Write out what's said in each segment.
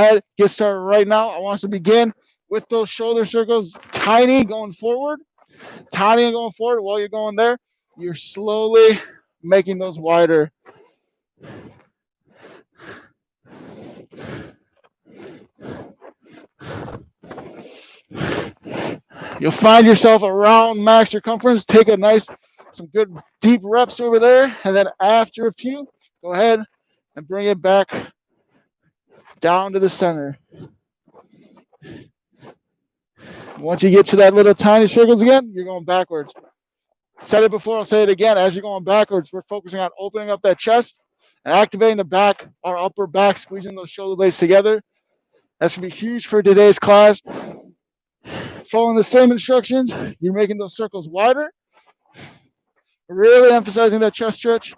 ahead, get started right now. I want us to begin with those shoulder circles, tiny going forward, tiny and going forward. While you're going there, you're slowly making those wider. You'll find yourself around max circumference. Take some good deep reps over there, and then after a few, go ahead and bring it back down to the center. Once you get to that little tiny circles again, you're going backwards. Said it before, I'll say it again. As you're going backwards, we're focusing on opening up that chest and activating the back, our upper back, squeezing those shoulder blades together. That's going to be huge for today's class. Following the same instructions, you're making those circles wider, really emphasizing that chest stretch,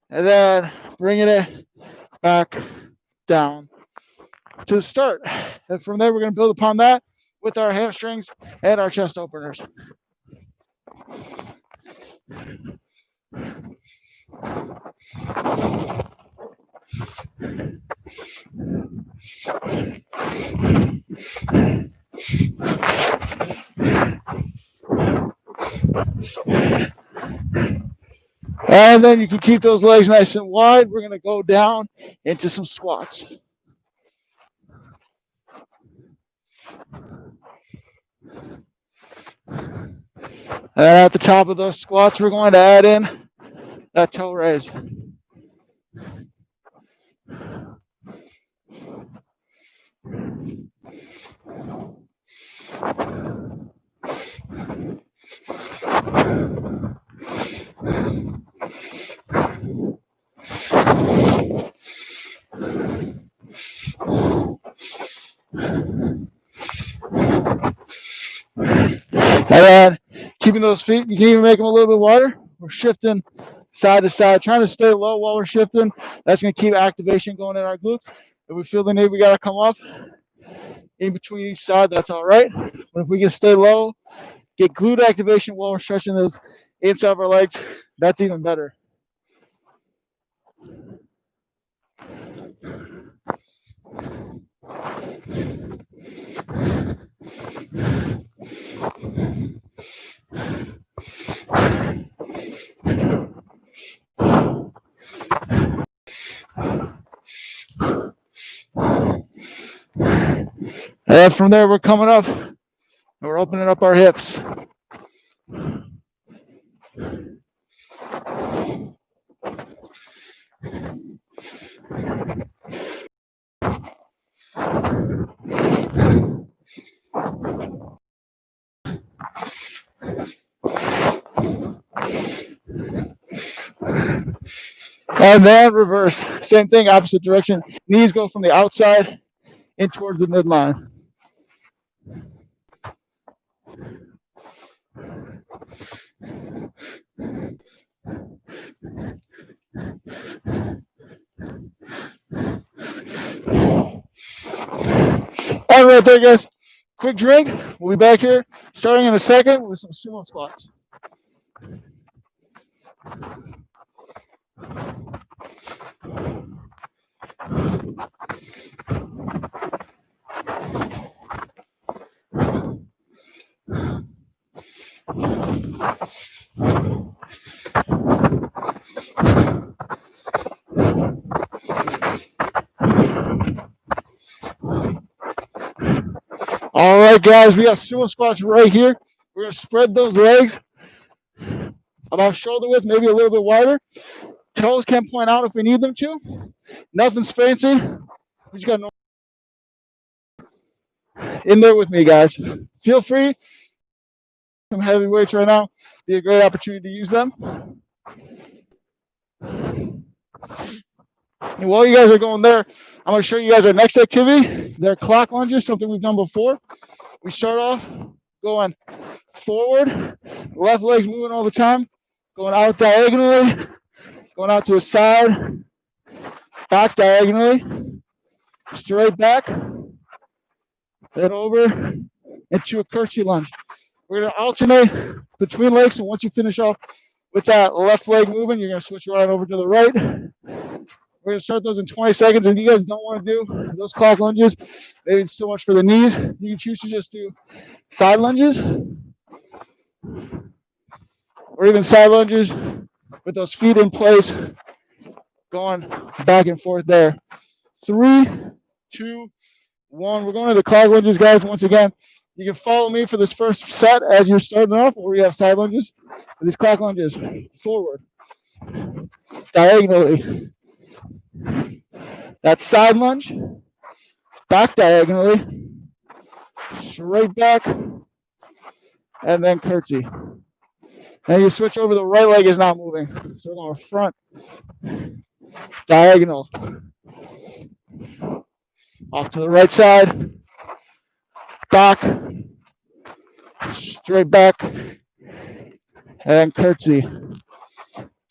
and then bringing it back down to the start. And from there, we're going to build upon that with our hamstrings and our chest openers. And then you can keep those legs nice and wide. We're going to go down into some squats. And at the top of those squats, we're going to add in that toe raise. And then keeping those feet, you can even make them a little bit wider. We're shifting side to side, trying to stay low while we're shifting. That's going to keep activation going in our glutes. If we feel the need, we got to come off in between each side. That's all right. But if we can stay low, get glute activation while we're stretching those inside of our legs, that's even better. And from there, we're coming up and we're opening up our hips. And then reverse. Same thing, opposite direction. Knees go from the outside in towards the midline. All right, there, guys. Quick drink. We'll be back here starting in a second with some sumo squats. All right, guys, we got sumo squats right here. We're going to spread those legs about shoulder width, maybe a little bit wider. Toes can point out if we need them to. Nothing's fancy. We just got no in there with me, guys. Feel free. Some heavy weights right now. Be a great opportunity to use them. And while you guys are going there, I'm going to show you guys our next activity. They're clock lunges, something we've done before. We start off going forward, left leg's moving all the time, going out diagonally, going out to the side, back diagonally, straight back, then over into a curtsy lunge. We're going to alternate between legs, and once you finish off with that left leg movement, you're going to switch right over to the right. We're gonna start those in 20 seconds. If you guys don't want to do those clock lunges, maybe it's too much for the knees, you can choose to just do side lunges or even side lunges with those feet in place, going back and forth there. 3, 2, 1. We're going to the clock lunges, guys. Once again, you can follow me for this first set as you're starting off, or you have side lunges. These clock lunges, forward, diagonally. That's side lunge, back diagonally, straight back, and then curtsy. And you switch over, the right leg is not moving. So we're going front, diagonal, off to the right side, back, straight back, and curtsy.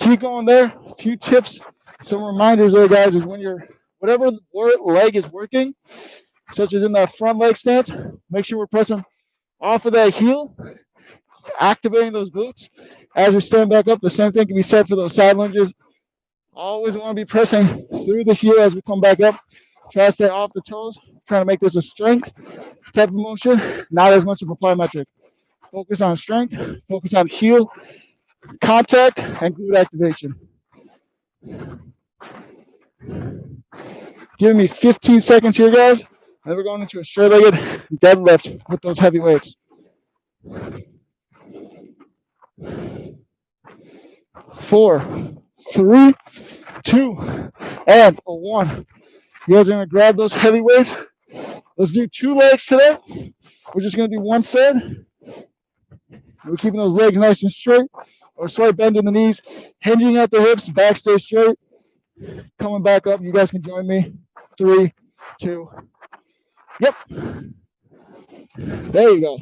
Keep going there. A few tips, some reminders there, guys, is when you're, whatever leg is working, such as in that front leg stance, make sure we're pressing off of that heel, activating those glutes. As we stand back up, the same thing can be said for those side lunges. Always want to be pressing through the heel as we come back up. Try to stay off the toes. Trying to make this a strength type of motion, not as much of a plyometric. Focus on strength, focus on heel contact, and glute activation. Give me 15 seconds here, guys. And then we're going into a straight-legged deadlift with those heavy weights. 4, 3, 2, and 1. You guys are going to grab those heavy weights. Let's do 2 legs today. We're just going to do one set. We're keeping those legs nice and straight, or slight bend in the knees, hinging at the hips, back stay straight. Coming back up, you guys can join me. 3, 2. Yep. There you go.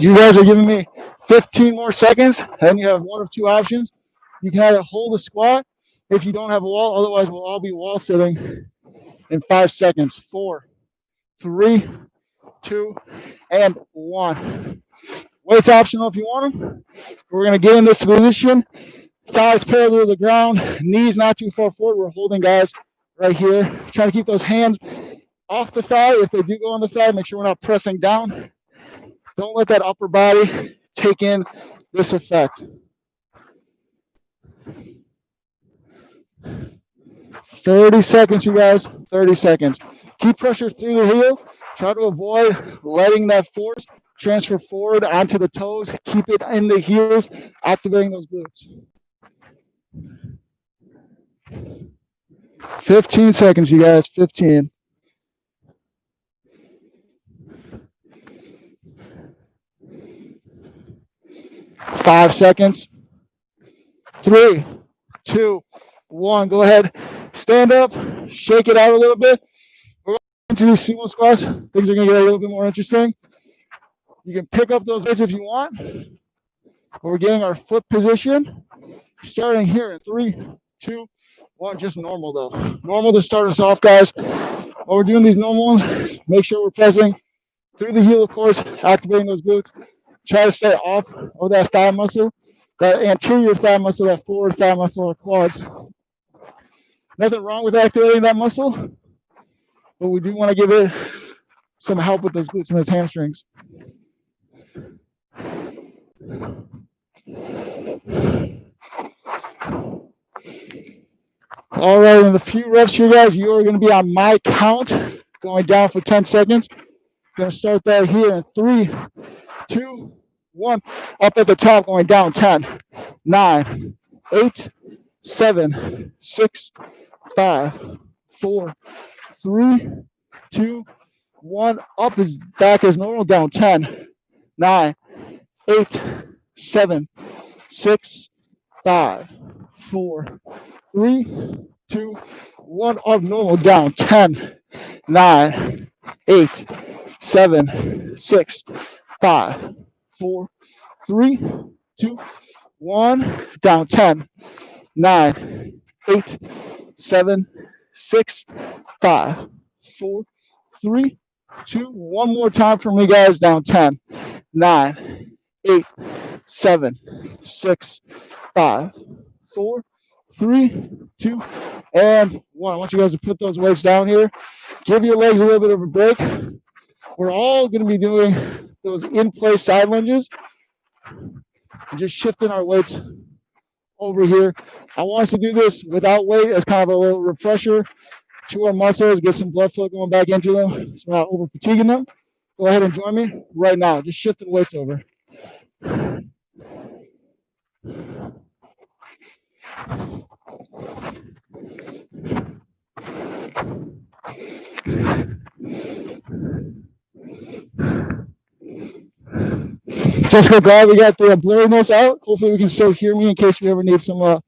You guys are giving me 15 more seconds, and you have one of 2 options. You can either hold a squat if you don't have a wall, otherwise we'll all be wall sitting in 5 seconds. 4, 3, 2, and 1. Weights optional if you want them. We're going to get in this position. Thighs parallel to the ground, knees not too far forward. We're holding, guys, right here. Trying to keep those hands off the thigh. If they do go on the thigh, make sure we're not pressing down. Don't let that upper body take in this effect. 30 seconds, you guys. 30 seconds. Keep pressure through the heel. Try to avoid letting that force transfer forward onto the toes. Keep it in the heels, activating those glutes. 15 seconds, you guys. 15. 5 seconds. 3, 2, 1. Go ahead. Stand up. Shake it out a little bit. We're going into these sumo squats. Things are going to get a little bit more interesting. You can pick up those weights if you want. We're getting our foot position. Starting here in 3, 2, 1. Just normal, though. Normal to start us off, guys. While we're doing these normal ones, make sure we're pressing through the heel, of course, activating those glutes. Try to stay off of that thigh muscle, that anterior thigh muscle, that forward thigh muscle, or quads. Nothing wrong with activating that muscle, but we do want to give it some help with those glutes and those hamstrings. All right, in a few reps here, guys, you are going to be on my count, going down for 10 seconds. Going to start that here in 3, 2, 1. Up at the top, going down. 10, 9, 8, 7, 6, 5, 4, 3, 2, 1. Up is back as normal. Down. 10, 9, 8, 7, 6, 5, 4, 3, 2, 1. Up normal. Down. 10, 9, 8, 7, 6, 5, 4, 3, 2, 1. Down 10, 9, 8, 7, 6, 5, 4, 3, 2. One more time for me, guys. Down 10, 9, 8, 7, 6, 5, 4, 3, 2, and 1. I want you guys to put those weights down here. Give your legs a little bit of a break. We're all going to be doing those in-place side lunges. Just shifting our weights over here. I want us to do this without weight as kind of a little refresher to our muscles, get some blood flow going back into them so we're not over fatiguing them. Go ahead and join me right now. Just shifting weights over. Jessica, glad we got the blurriness out. Hopefully we can still hear me in case we ever need some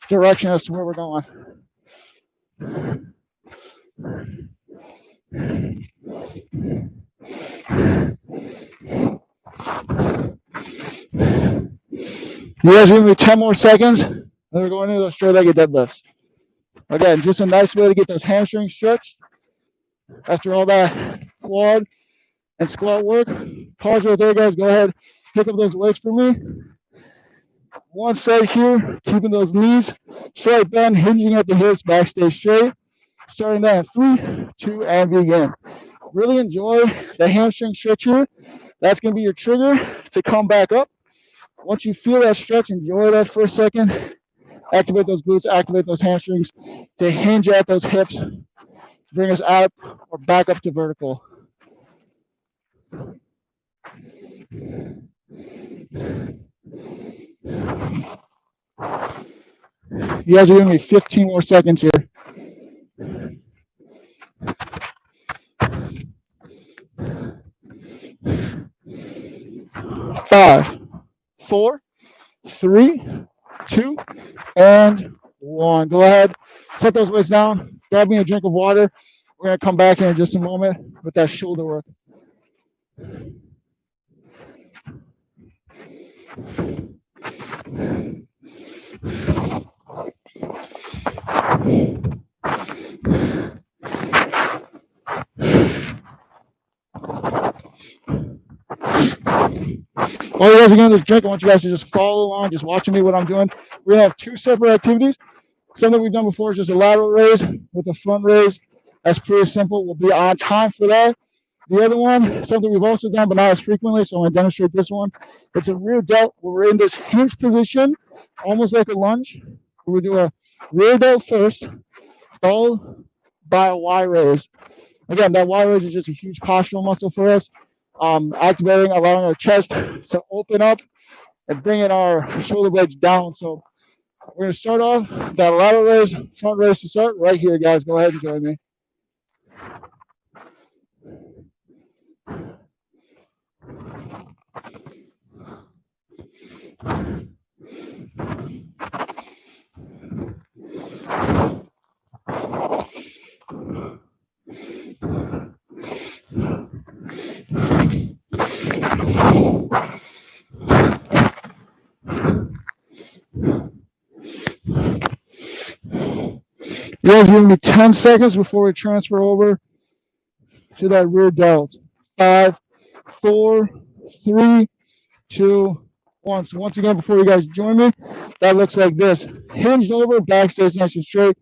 direction as to where we're going. You guys give me 10 more seconds, and we're going into those straight-legged deadlifts. Again, just a nice way to get those hamstrings stretched after all that quad and squat work. Pause right there, guys. Go ahead, pick up those weights for me. One side here, keeping those knees slight bend, hinging at the hips, back stay straight. Starting that in 3, 2, and begin. Really enjoy the hamstring stretch here. That's going to be your trigger to come back up. Once you feel that stretch, enjoy that for a second. Activate those glutes, activate those hamstrings to hinge at those hips, bring us out or back up to vertical. You guys are giving me 15 more seconds here. 5, 4, 3, 2, and 1. Go ahead, set those weights down, grab me a drink of water. We're going to come back here in just a moment with that shoulder work. While you guys are getting this drink, I want you guys to just follow along, just watching me what I'm doing. We're going to have 2 separate activities. Something we've done before is just a lateral raise with a front raise. That's pretty simple. We'll be on time for that. The other one, something we've also done, but not as frequently, so I'm going to demonstrate this one. It's a rear delt where we're in this hinge position, almost like a lunge. We do a rear delt first, followed by a Y raise. Again, that Y raise is just a huge postural muscle for us. Activating, allowing our chest to open up and bringing our shoulder blades down. So we're going to start off that lateral raise, front raise to start right here, guys. Go ahead and join me. You guys give me 10 seconds before we transfer over to that rear delt. 5, 4, 3, 2, 1. So once again, before you guys join me, that looks like this. Hinged over, back stays nice and straight.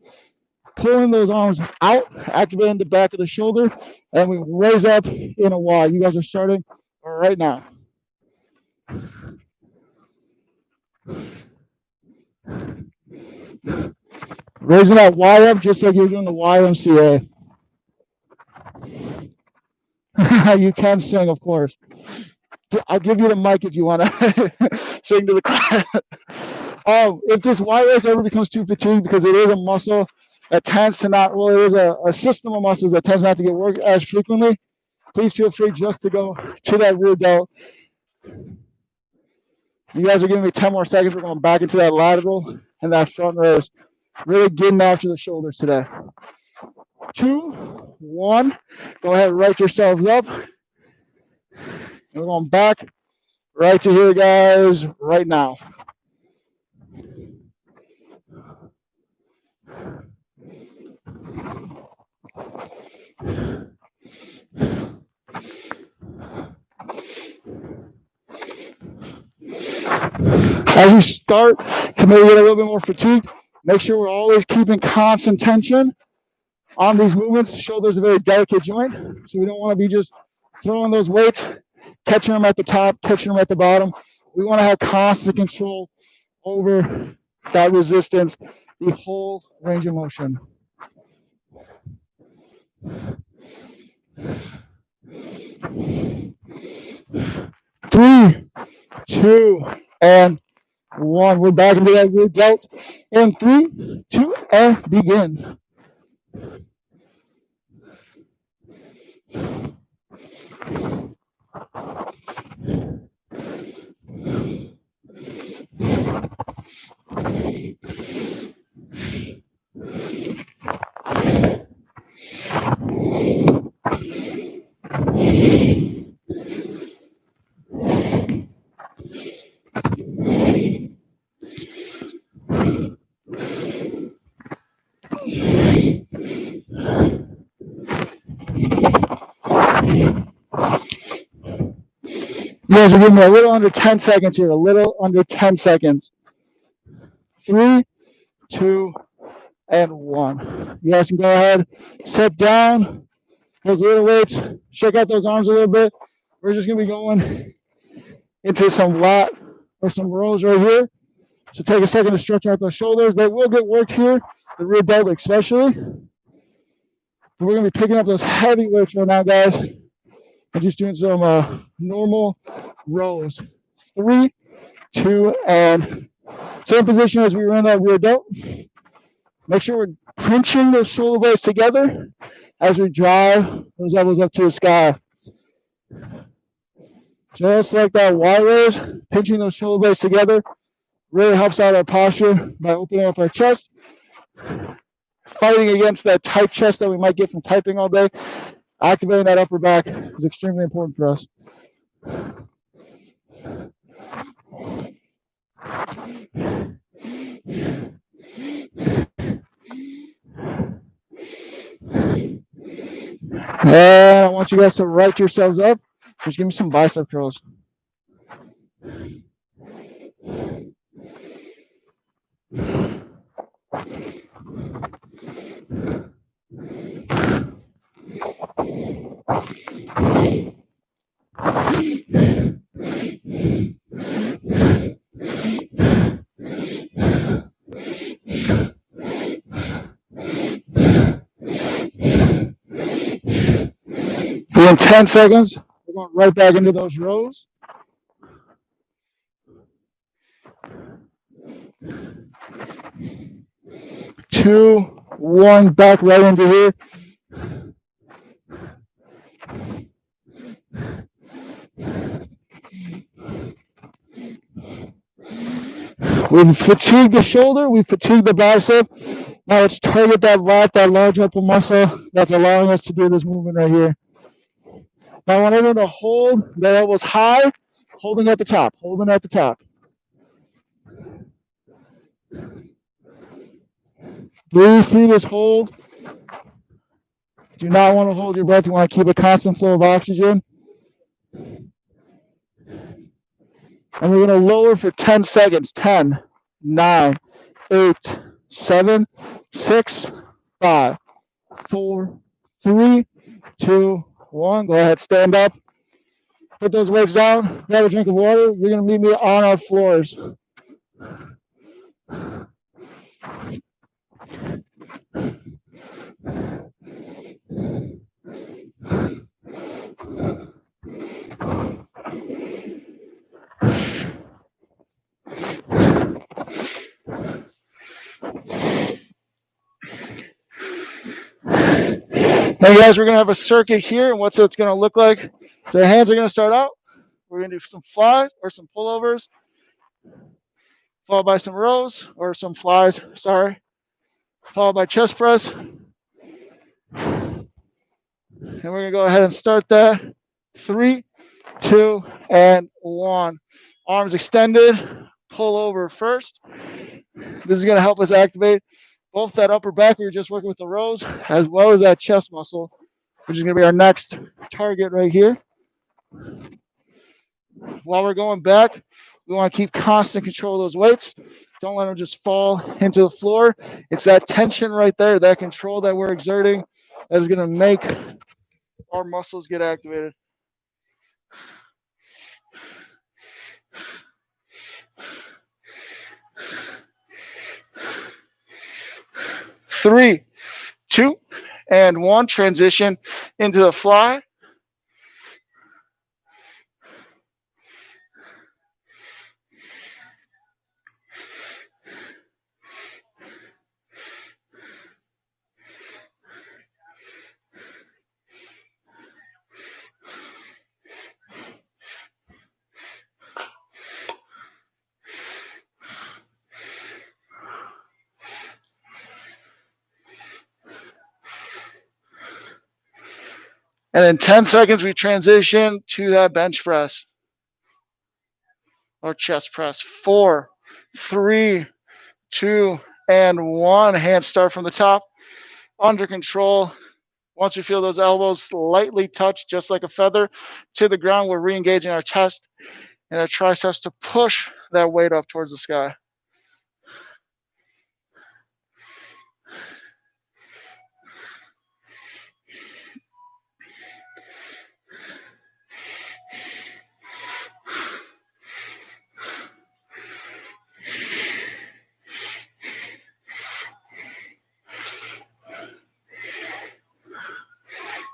Pulling those arms out, activating the back of the shoulder, and we raise up in a Y. You guys are starting right now. Raising that Y up just like you're doing the YMCA. You can sing, of course. I'll give you the mic if you want to sing to the class. If this Y raise ever becomes too fatigued, because it is a muscle that tends to not, well, it is a system of muscles that tends not to get worked as frequently, please feel free just to go to that rear delt. You guys are giving me 10 more seconds. We're going back into that lateral and that front raise. Really getting after the shoulders today. 2, 1. Go ahead, right yourselves up. And we're going back right to here, guys, right now. As you start to maybe get a little bit more fatigued, make sure we're always keeping constant tension on these movements. Shoulders are a very delicate joint, so we don't want to be just throwing those weights, catching them at the top, catching them at the bottom. We want to have constant control over that resistance, the whole range of motion. 3, 2, and 1. We're back into that rear delt. In 3, 2, and begin. You guys are giving me a little under 10 seconds here, a little under 10 seconds. 3, 2, and 1. You guys can go ahead, sit down, those little weights, shake out those arms a little bit. We're just gonna be going into some lat or some rows right here. So take a second to stretch out those shoulders. They will get worked here, the rear delt especially. But we're gonna be picking up those heavy weights right now, guys, and just doing some normal rows. 3, 2, and same position as we were in that rear delt. Make sure we're pinching those shoulder blades together as we drive those elbows up to the sky. Just like that Y raise, pinching those shoulder blades together really helps out our posture by opening up our chest, fighting against that tight chest that we might get from typing all day. Activating that upper back is extremely important for us. And I want you guys to right yourselves up. Just give me some bicep curls. In 10 seconds, we're going right back into those rows. 2, 1, back right into here. We've fatigued the shoulder, we've fatigued the bicep. Now let's target that lat, that large upper muscle that's allowing us to do this movement right here. Now I want everyone to hold their elbows high, holding at the top, holding at the top. Breathe through this hold. Do not want to hold your breath. You want to keep a constant flow of oxygen. And we're going to lower for 10 seconds. 10, 9, 8, 7, 6, 5, 4, 3, 2, 1. Go ahead, stand up. Put those weights down. Grab a drink of water. You're going to meet me on our floors. Now, guys, we're going to have a circuit here, and what's it's going to look like. So, the hands are going to start out. We're going to do some flies or some pullovers, followed by some rows or some flies, followed by chest press, And we're gonna go ahead and start that. 3, 2, and 1. Arms extended, pull over first. This is gonna help us activate both that upper back we were just working with the rows, as well as that chest muscle, which is gonna be our next target right here. While we're going back, we want to keep constant control of those weights. Don't let them just fall into the floor. It's that tension right there, that control that we're exerting, that is going to make our muscles get activated. Three, 2, and 1. Transition into the fly. And in 10 seconds, we transition to that bench press or chest press. 4, 3, 2, and 1. Hands start from the top, under control. Once we feel those elbows lightly touch, just like a feather, to the ground, we're re-engaging our chest and our triceps to push that weight up towards the sky.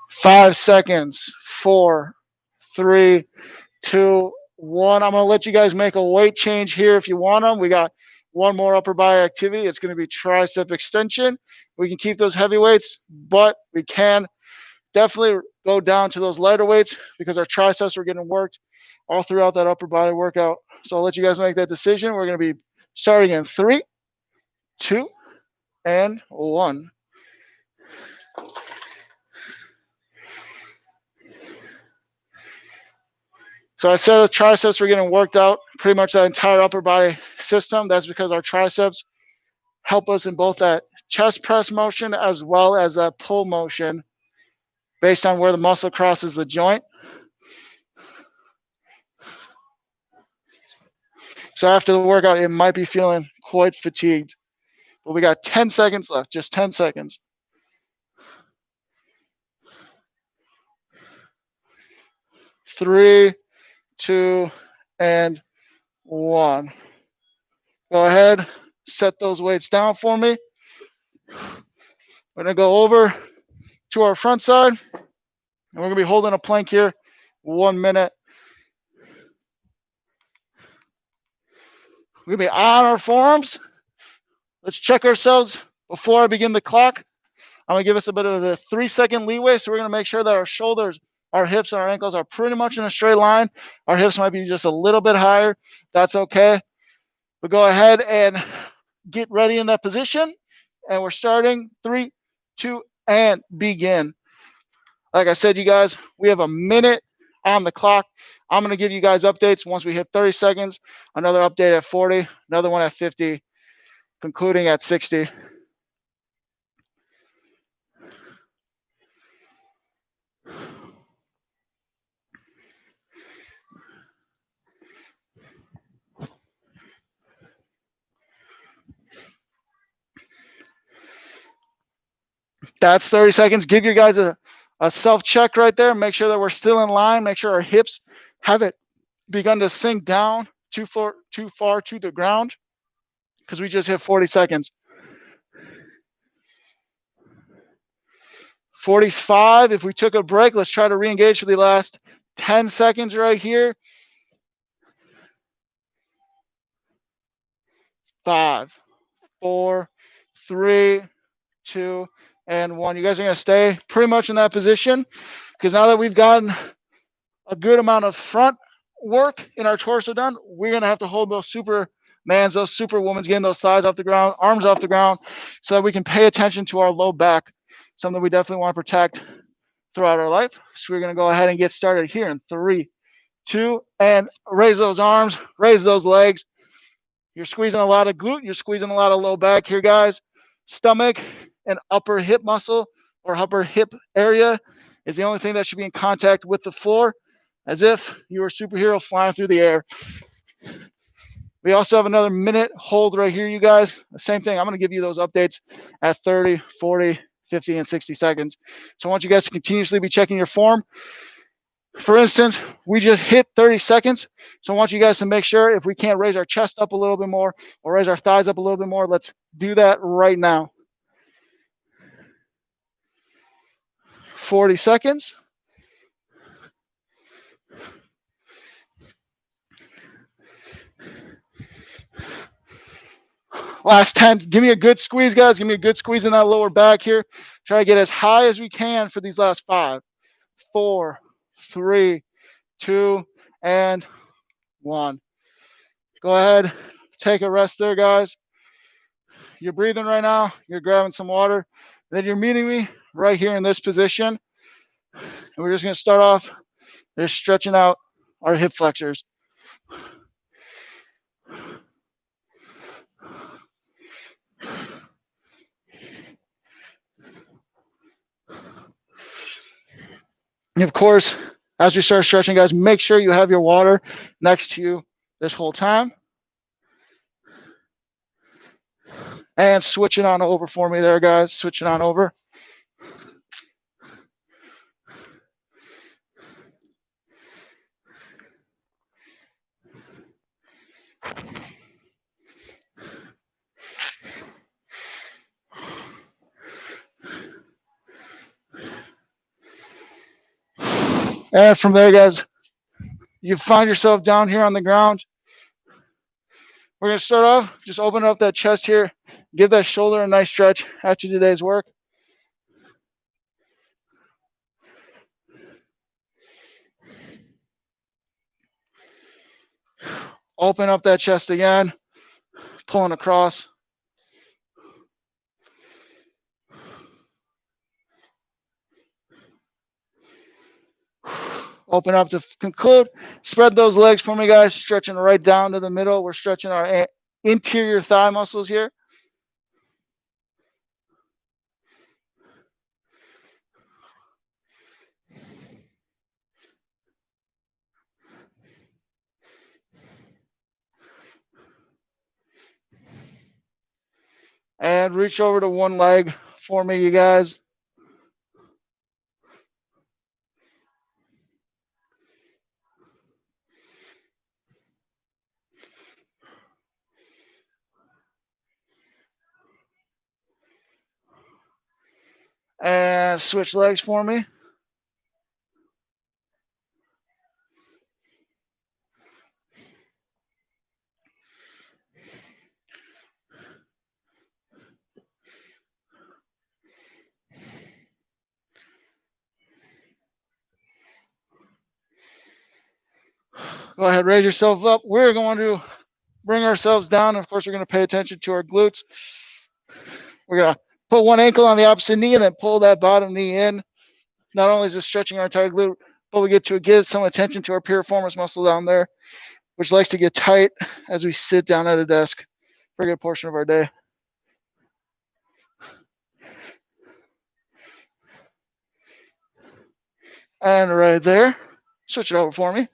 Five seconds. 4, 3, 2, 1. I'm going to let you guys make a weight change here if you want them. We got one more upper body activity. It's going to be tricep extension. We can keep those heavy weights, but we can definitely go down to those lighter weights because our triceps are getting worked all throughout that upper body workout. So I'll let you guys make that decision. We're going to be starting in 3, 2, and 1. So I said the triceps were getting worked out, pretty much that entire upper body system. That's because our triceps help us in both that chest press motion as well as that pull motion based on where the muscle crosses the joint. So after the workout, it might be feeling quite fatigued. But we got 10 seconds left, just 10 seconds. 3, 2, and 1. Go ahead, set those weights down for me. We're going to go over to our front side, and we're going to be holding a plank here 1 minute. We're going to be on our forearms. Let's check ourselves before I begin the clock. I'm going to give us a bit of a 3-second leeway, so we're going to make sure that our shoulders, our hips, and our ankles are pretty much in a straight line. Our hips might be just a little bit higher. That's okay. But go ahead and get ready in that position. And we're starting 3, 2, and begin. Like I said, you guys, we have a minute on the clock. I'm going to give you guys updates once we hit 30 seconds, another update at 40, another one at 50, concluding at 60. That's 30 seconds. Give your guys a self-check right there. Make sure that we're still in line. Make sure our hips haven't begun to sink down too far to the ground because we just hit 40 seconds. 45. If we took a break, let's try to re-engage for the last 10 seconds right here. 5, 4, 3, 2, and 1. You guys are going to stay pretty much in that position because now that we've gotten a good amount of front work in our torso done, we're going to have to hold those supermans, those superwomans, getting those thighs off the ground, arms off the ground, so that we can pay attention to our low back, something we definitely want to protect throughout our life. So we're going to go ahead and get started here in 3, 2, and raise those arms, raise those legs. You're squeezing a lot of glute, you're squeezing a lot of low back here, guys. Stomach and upper hip muscle or upper hip area is the only thing that should be in contact with the floor, as if you were a superhero flying through the air. We also have another minute hold right here, you guys. The same thing. I'm going to give you those updates at 30, 40, 50, and 60 seconds. So I want you guys to continuously be checking your form. For instance, we just hit 30 seconds. So I want you guys to make sure if we can't raise our chest up a little bit more or raise our thighs up a little bit more, let's do that right now. 40 seconds. Last 10. Give me a good squeeze, guys. Give me a good squeeze in that lower back here. Try to get as high as we can for these last 5, 4, 3, 2, and 1. Go ahead. Take a rest there, guys. You're breathing right now. You're grabbing some water. Then you're meeting me right here in this position. And we're just going to start off just stretching out our hip flexors. And of course, as we start stretching, guys, make sure you have your water next to you this whole time. And switching on over for me there, guys. Switching on over. And from there, guys, you find yourself down here on the ground. We're going to start off, just open up that chest here. Give that shoulder a nice stretch after today's work. Open up that chest again, pulling across. Open up to conclude. Spread those legs for me, guys. Stretching right down to the middle. We're stretching our interior thigh muscles here. And reach over to one leg for me, you guys. And switch legs for me. Go ahead, raise yourself up. We're going to bring ourselves down. Of course, we're going to pay attention to our glutes. We're going to put one ankle on the opposite knee and then pull that bottom knee in. Not only is this stretching our entire glute, but we get to give some attention to our piriformis muscle down there, which likes to get tight as we sit down at a desk for a good portion of our day. And right there, switch it over for me.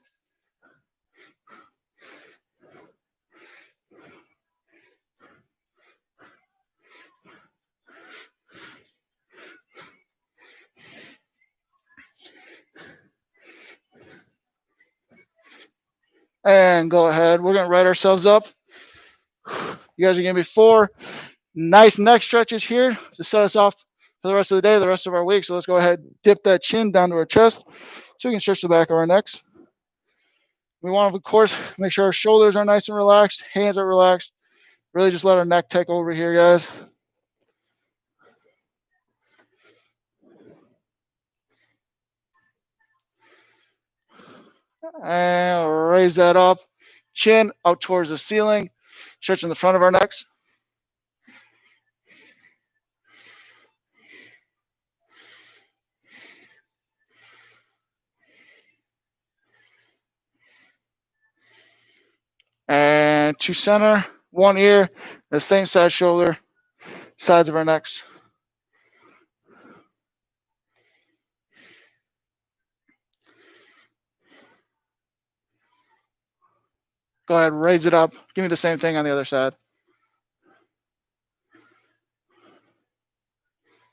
And go ahead. We're going to right ourselves up. You guys are going to be 4 nice neck stretches here to set us off for the rest of the day, the rest of our week. So let's go ahead, dip that chin down to our chest so we can stretch the back of our necks. We want to, of course, make sure our shoulders are nice and relaxed, hands are relaxed. Really just let our neck take over here, guys. And raise that up. Chin out towards the ceiling, stretching the front of our necks. to center, one ear, the same side shoulder, sides of our necks. Go ahead, raise it up. Give me the same thing on the other side.